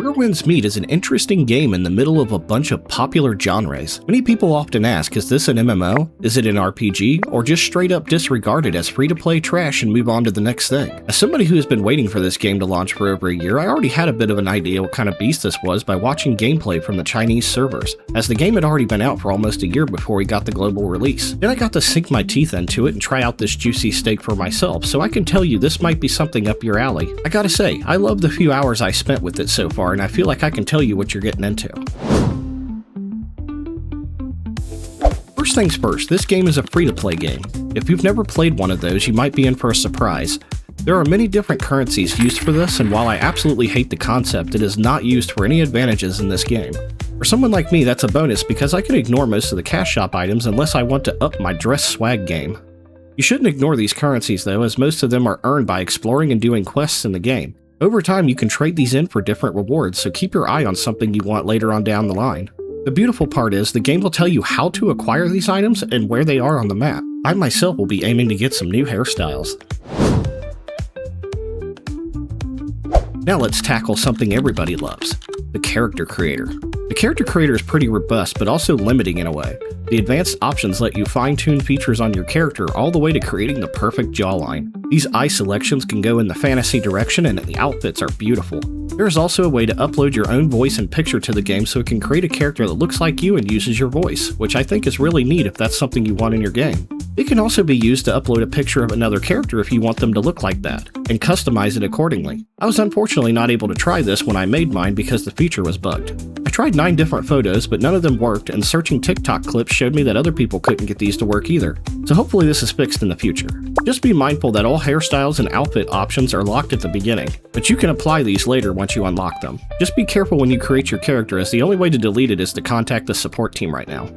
Where Winds Meet is an interesting game in the middle of a bunch of popular genres. Many people often ask, is this an MMO? Is it an RPG? Or just straight up disregard it as free-to-play trash and move on to the next thing? As somebody who has been waiting for this game to launch for over a year, I already had a bit of an idea what kind of beast this was by watching gameplay from the Chinese servers, as the game had already been out for almost a year before we got the global release. Then I got to sink my teeth into it and try out this juicy steak for myself, so I can tell you this might be something up your alley. I gotta say, I love the few hours I spent with it so far, and I feel like I can tell you what you're getting into. First things first, this game is a free-to-play game. If you've never played one of those, you might be in for a surprise. There are many different currencies used for this, and while I absolutely hate the concept, it is not used for any advantages in this game. For someone like me, that's a bonus because I can ignore most of the cash shop items unless I want to up my dress swag game. You shouldn't ignore these currencies though, as most of them are earned by exploring and doing quests in the game. Over time, you can trade these in for different rewards, so keep your eye on something you want later on down the line. The beautiful part is, the game will tell you how to acquire these items and where they are on the map. I myself will be aiming to get some new hairstyles. Now let's tackle something everybody loves, the character creator. The character creator is pretty robust, but also limiting in a way. The advanced options let you fine-tune features on your character all the way to creating the perfect jawline. These eye selections can go in the fantasy direction, and the outfits are beautiful. There is also a way to upload your own voice and picture to the game so it can create a character that looks like you and uses your voice, which I think is really neat if that's something you want in your game. It can also be used to upload a picture of another character if you want them to look like that, and customize it accordingly. I was unfortunately not able to try this when I made mine because the feature was bugged. I tried 9 different photos, but none of them worked, and searching TikTok clips showed me that other people couldn't get these to work either. So hopefully this is fixed in the future. Just be mindful that all hairstyles and outfit options are locked at the beginning, but you can apply these later once you unlock them. Just be careful when you create your character, as the only way to delete it is to contact the support team right now.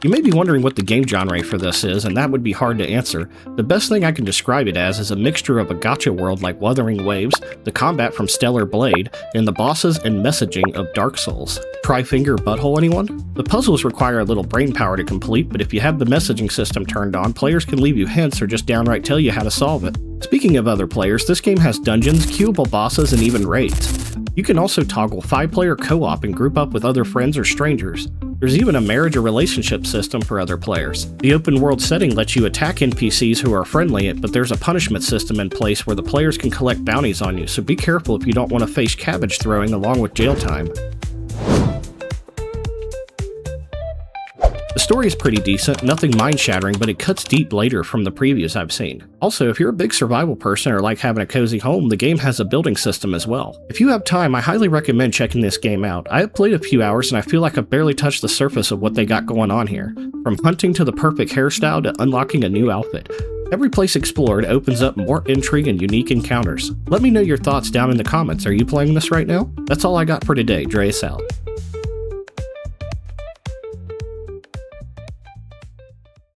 You may be wondering what the game genre for this is, and that would be hard to answer. The best thing I can describe it as is a mixture of a gacha world like Wuthering Waves, the combat from Stellar Blade, and the bosses and messaging of Dark Souls. Try Finger Butthole, anyone? The puzzles require a little brain power to complete, but if you have the messaging system turned on, players can leave you hints or just downright tell you how to solve it. Speaking of other players, this game has dungeons, queuable bosses, and even raids. You can also toggle 5-player co-op and group up with other friends or strangers. There's even a marriage or relationship system for other players. The open world setting lets you attack NPCs who are friendly, but there's a punishment system in place where the players can collect bounties on you, so be careful if you don't want to face cabbage throwing along with jail time. The story is pretty decent, nothing mind-shattering, but it cuts deep later from the previews I've seen. Also, if you're a big survival person or like having a cozy home, the game has a building system as well. If you have time, I highly recommend checking this game out. I have played a few hours and I feel like I've barely touched the surface of what they got going on here. From hunting to the perfect hairstyle to unlocking a new outfit. Every place explored opens up more intrigue and unique encounters. Let me know your thoughts down in the comments. Are you playing this right now? That's all I got for today. Dreas out.